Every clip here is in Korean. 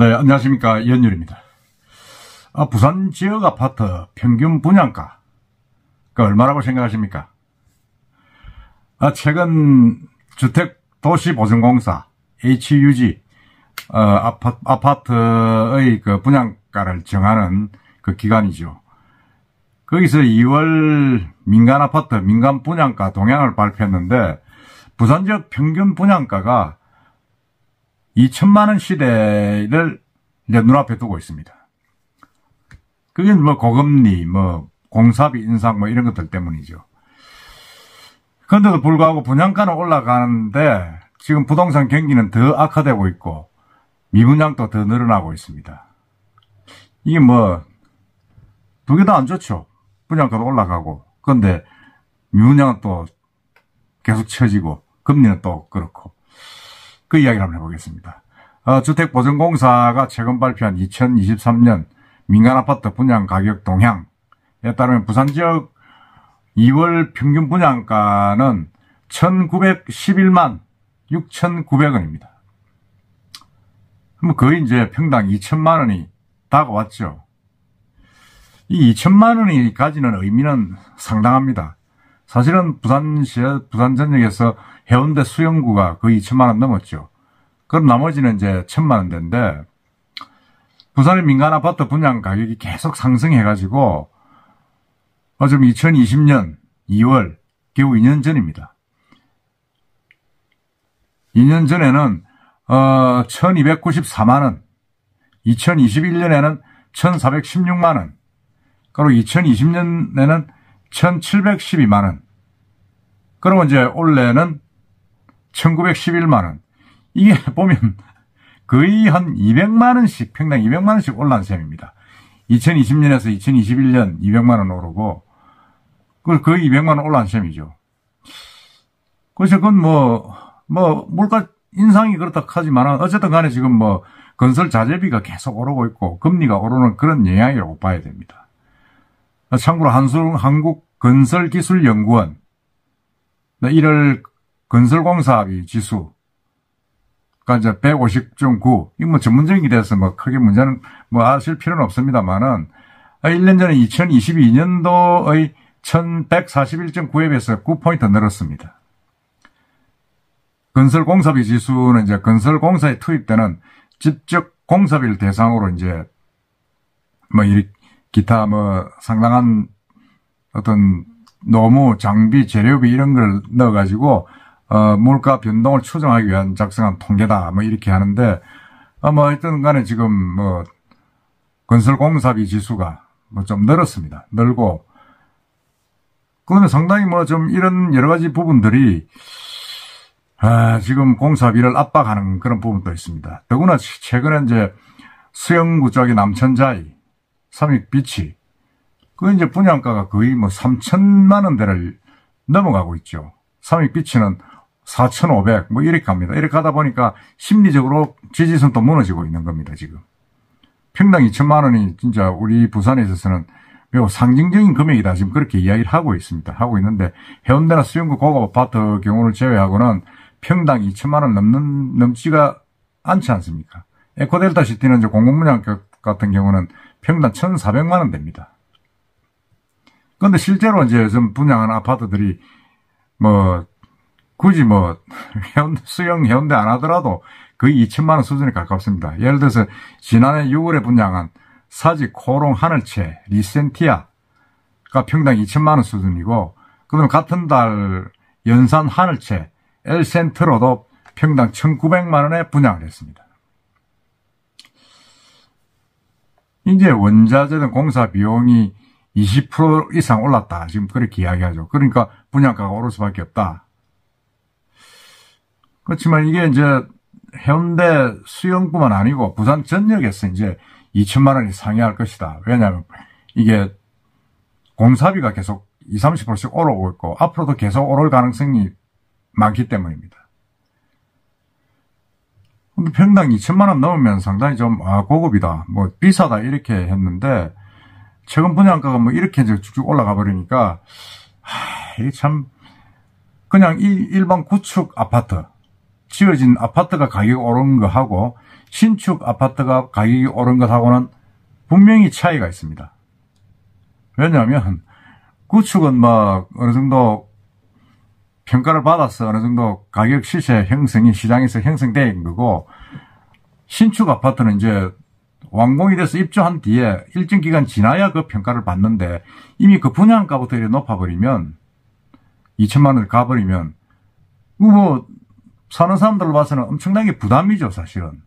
네, 안녕하십니까. 이현율입니다. 부산 지역 아파트 평균 분양가가 얼마라고 생각하십니까? 최근 주택도시보증공사 HUG 아파트의 그 분양가를 정하는 그 기관이죠. 거기서 2월 민간 아파트 민간 분양가 동향을 발표했는데 부산 지역 평균 분양가가 2천만 원 시대를 이제 눈앞에 두고 있습니다. 그게 뭐 고금리, 공사비 인상 이런 것들 때문이죠. 그런데도 불구하고 분양가는 올라가는데 지금 부동산 경기는 더 악화되고 있고 미분양도 더 늘어나고 있습니다. 이게 두 개 다 안 좋죠. 분양가도 올라가고, 그런데 미분양은 또 계속 처지고 금리는 또 그렇고. 그 이야기를 한번 해보겠습니다. 주택보증공사가 최근 발표한 2023년 민간아파트 분양 가격 동향에 따르면 부산 지역 2월 평균 분양가는 1,911만 6,900원입니다. 그럼 거의 이제 평당 2천만 원이 다가왔죠. 이 2천만 원이 가지는 의미는 상당합니다. 사실은 부산 전역에서 해운대 수영구가 거의 2천만 원 넘었죠. 그럼 나머지는 이제 1,000만 원대인데, 부산의 민간 아파트 분양 가격이 계속 상승해가지고, 지금 2020년 2월, 겨우 2년 전입니다. 2년 전에는, 1,294만 원, 2021년에는 1,416만 원, 그리고 2020년에는 1,712만 원, 그러면 이제 올해는 1,911만 원. 이게 보면 거의 한 200만 원씩, 평당 200만 원씩 올라간 셈입니다. 2020년에서 2021년 200만 원 오르고, 거의 200만 원 올라간 셈이죠. 그래서 그건 물가 인상이 그렇다 하지만, 어쨌든 간에 지금 건설 자재비가 계속 오르고 있고, 금리가 오르는 그런 영향이라고 봐야 됩니다. 참고로 한국건설기술연구원, 1월 건설공사비 지수가 이제 150.9. 이거 전문적인 게 돼서 크게 문제는 아실 필요는 없습니다만은, 1년 전에 2022년도의 1141.9에 비해서 9포인트 늘었습니다. 건설공사비 지수는 이제 건설공사에 투입되는 직접 공사비를 대상으로 이제 기타 상당한 어떤 노무, 장비, 재료비 이런 걸 넣어가지고 물가 변동을 추정하기 위한 작성한 통계다 이렇게 하는데, 하여튼 간에 지금 건설공사비 지수가 좀 늘었습니다. 늘고, 그러면 상당히 좀 이런 여러 가지 부분들이 지금 공사비를 압박하는 그런 부분도 있습니다. 더구나 최근에 이제 수영구 쪽의 남천자이, 삼익비치, 그 이제 분양가가 거의 3천만 원대를 넘어가고 있죠. 삼익비치는 4,500, 이렇게 갑니다. 이렇게 하다 보니까 심리적으로 지지선도 무너지고 있는 겁니다, 지금. 평당 2천만 원이 진짜 우리 부산에 있어서는 매우 상징적인 금액이다. 지금 그렇게 이야기를 하고 있습니다. 하고 있는데, 해운대나 수영구 고급 아파트 경우를 제외하고는 평당 2천만 원 넘지가 않지 않습니까? 에코델타 시티는 이제 공공분양 같은 경우는 평당 1,400만 원 됩니다. 그런데 실제로 이제 좀 분양한 아파트들이 굳이 수영 해운대 안 하더라도 거의 2천만 원 수준에 가깝습니다. 예를 들어서 지난해 6월에 분양한 사지 코롱 하늘채 리센티아가 평당 2천만 원 수준이고, 그다음에 같은 달 연산 하늘채 엘센트로도 평당 1,900만 원에 분양을 했습니다. 이제 원자재 등 공사 비용이 20% 이상 올랐다. 지금 그렇게 이야기하죠. 그러니까 분양가가 오를 수밖에 없다. 그렇지만 이게 이제 해운대 수영구만 아니고 부산 전역에서 이제 2천만 원이 상회할 것이다. 왜냐하면 이게 공사비가 계속 20, 30%씩 오르고 있고 앞으로도 계속 오를 가능성이 많기 때문입니다. 근데 평당 2천만 원 넘으면 상당히 좀 고급이다, 비싸다 이렇게 했는데, 최근 분양가가 이렇게 이제 쭉쭉 올라가 버리니까 이게 참 그냥 일반 구축 아파트, 지어진 아파트가 가격 오른 거 하고 신축 아파트가 가격이 오른 것하고는 분명히 차이가 있습니다. 왜냐하면 구축은 뭐 어느 정도 평가를 받아서 어느 정도 가격 시세 형성이 시장에서 형성되어 있는 거고, 신축 아파트는 이제 완공이 돼서 입주한 뒤에 일정 기간 지나야 그 평가를 받는데, 이미 그 분양가부터 이렇게 높아버리면 2천만 원을 가버리면 뭐 사는 사람들로 봐서는 엄청나게 부담이죠, 사실은.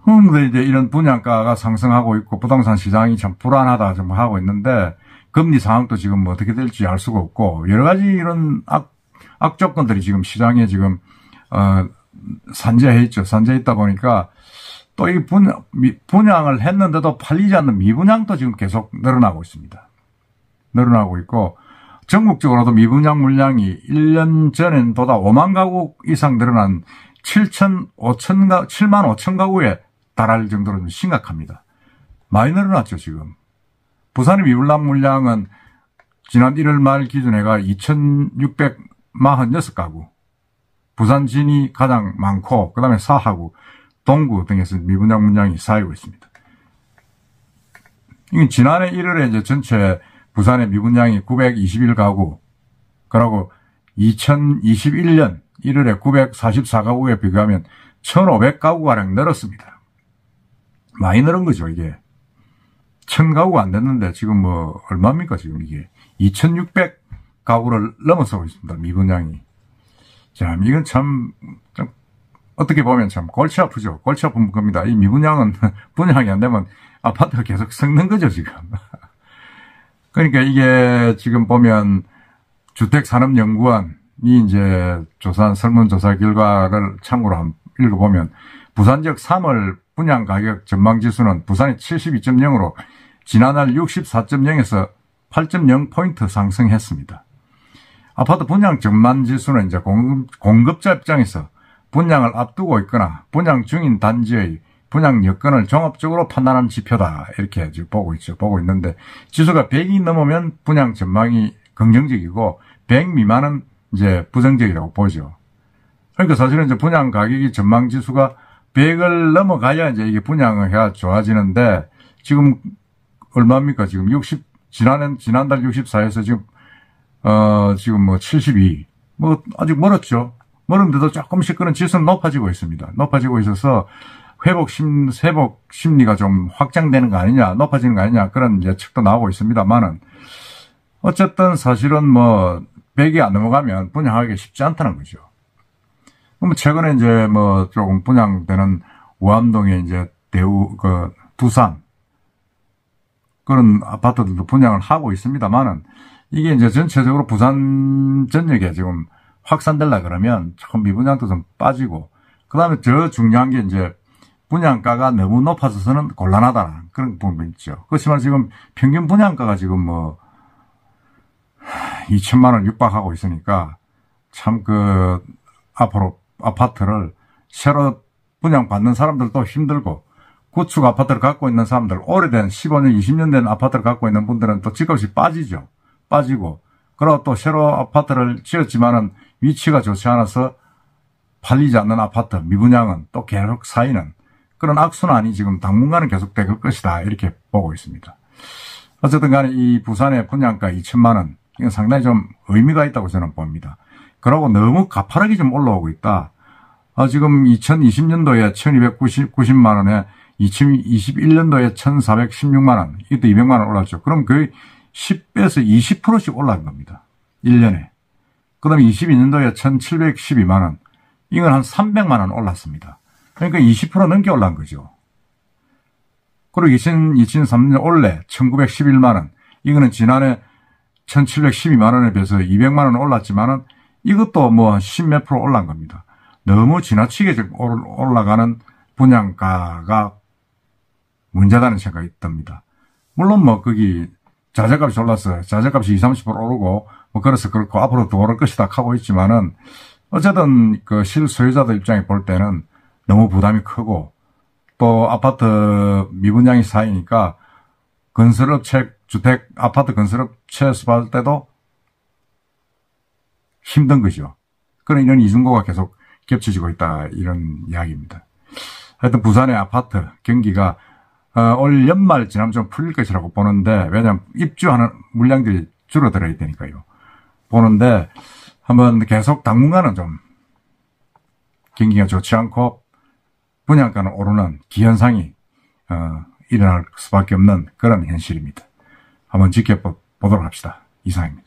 근데 이제 이런 분양가가 상승하고 있고 부동산 시장이 참 불안하다 좀 하고 있는데, 금리 상황도 지금 뭐 어떻게 될지 알 수가 없고, 여러 가지 이런 악조건들이 지금 시장에 지금 산재해 있죠. 산재해 있다 보니까 또 이 분양을 했는데도 팔리지 않는 미분양도 지금 계속 늘어나고 있습니다. 늘어나고 있고, 전국적으로도 미분양 물량이 1년 전엔 보다 5만 가구 이상 늘어난 7만 5천 가구에 달할 정도로 좀 심각합니다. 많이 늘어났죠, 지금. 부산의 미분양 물량은 지난 1월 말 기준에가 2,646가구. 부산 진이 가장 많고, 그 다음에 사하구, 동구 등에서 미분양 물량이 쌓이고 있습니다. 이건 지난해 1월에 이제 전체 부산의 미분양이 921가구, 그리고 2021년 1월에 944가구에 비교하면 1,500가구가량 늘었습니다. 많이 늘은 거죠, 이게. 1,000가구가 안 됐는데 지금 뭐 얼마입니까, 지금 이게. 2,600가구를 넘어서고 있습니다, 미분양이. 자, 이건 참 어떻게 보면 참 골치 아프죠. 골치 아픈 겁니다. 이 미분양은 분양이 안 되면 아파트가 계속 썩는 거죠, 지금. 그러니까 이게 지금 보면 주택산업연구원이 이제 조사한 설문조사 결과를 참고로 한번 읽어보면, 부산 지역 3월 분양가격 전망지수는 부산이 72.0으로 지난달 64.0에서 8.0포인트 상승했습니다. 아파트 분양 전망지수는 이제 공급자 입장에서 분양을 앞두고 있거나 분양 중인 단지의 분양 여건을 종합적으로 판단하는 지표다, 이렇게 지금 보고 있는데, 지수가 100이 넘으면 분양 전망이 긍정적이고 100 미만은 이제 부정적이라고 보죠. 그러니까 사실은 이제 분양 가격이 전망 지수가 100을 넘어가야 이제 이게 분양을 해야 좋아지는데, 지금 얼마입니까? 지금 지난달 64에서 지금 뭐 72. 뭐 아직 멀었죠. 멀은데도 조금씩 그런 지수는 높아지고 있습니다. 높아지고 있어서 회복 심리가 좀 확장되는 거 아니냐, 높아지는 거 아니냐, 그런 예측도 나오고 있습니다만은, 어쨌든 사실은 뭐 100이 안 넘어가면 분양하기 쉽지 않다는 거죠. 그럼 최근에 이제 뭐 조금 분양되는 우암동에 이제 두산 그런 아파트들도 분양을 하고 있습니다만은, 이게 이제 전체적으로 부산 전역에 지금 확산되려 그러면 조금 미분양도 좀 빠지고, 그 다음에 더 중요한 게 이제 분양가가 너무 높아져서는 곤란하다는 그런 부분이 있죠. 그렇지만 지금 평균 분양가가 지금 뭐 2천만 원 육박하고 있으니까 참 앞으로 아파트를 새로 분양받는 사람들도 힘들고, 구축 아파트를 갖고 있는 사람들, 오래된 15년, 20년 된 아파트를 갖고 있는 분들은 또 집값이 빠지죠. 빠지고, 그리고 또 새로 아파트를 지었지만은 위치가 좋지 않아서 팔리지 않는 아파트, 미분양은 또 계속 쌓이는 그런 악순환이 지금 당분간은 계속될 것이다, 이렇게 보고 있습니다. 어쨌든 간에 이 부산의 분양가 2천만 원, 이건 상당히 좀 의미가 있다고 저는 봅니다. 그러고 너무 가파르게 좀 올라오고 있다. 지금 2020년도에 1290만 원에 2021년도에 1416만 원, 이것도 200만 원 올랐죠. 그럼 거의 10배에서 20%씩 올라간 겁니다. 1년에. 그 다음에 22년도에 1712만 원, 이건 한 300만 원 올랐습니다. 그러니까 20% 넘게 올라간 거죠. 그리고 2003년 올해 1911만 원, 이거는 지난해 1712만 원에 비해서 200만 원 올랐지만은 이것도 뭐 10몇 프로 올라간 겁니다. 너무 지나치게 올라가는 분양가가 문제다는 생각이 듭니다. 물론 뭐 거기 자재값이 올라서 자재값이 20, 30% 오르고 뭐 그래서 그렇고 앞으로 더 오를 것이다 하고 있지만은, 어쨌든 그 실소유자들 입장에 볼 때는 너무 부담이 크고, 또 아파트 미분양이 쌓이니까 아파트 건설업체 수주할 때도 힘든 거죠. 그런 이런 이중고가 계속 겹쳐지고 있다 이런 이야기입니다. 하여튼 부산의 아파트 경기가 올 연말 지나면 좀 풀릴 것이라고 보는데, 왜냐하면 입주하는 물량들이 줄어들어야 되니까요. 보는데 한번 계속 당분간은 좀 경기가 좋지 않고 분양가는 오르는 기현상이 일어날 수밖에 없는 그런 현실입니다. 한번 지켜보도록 합시다. 이상입니다.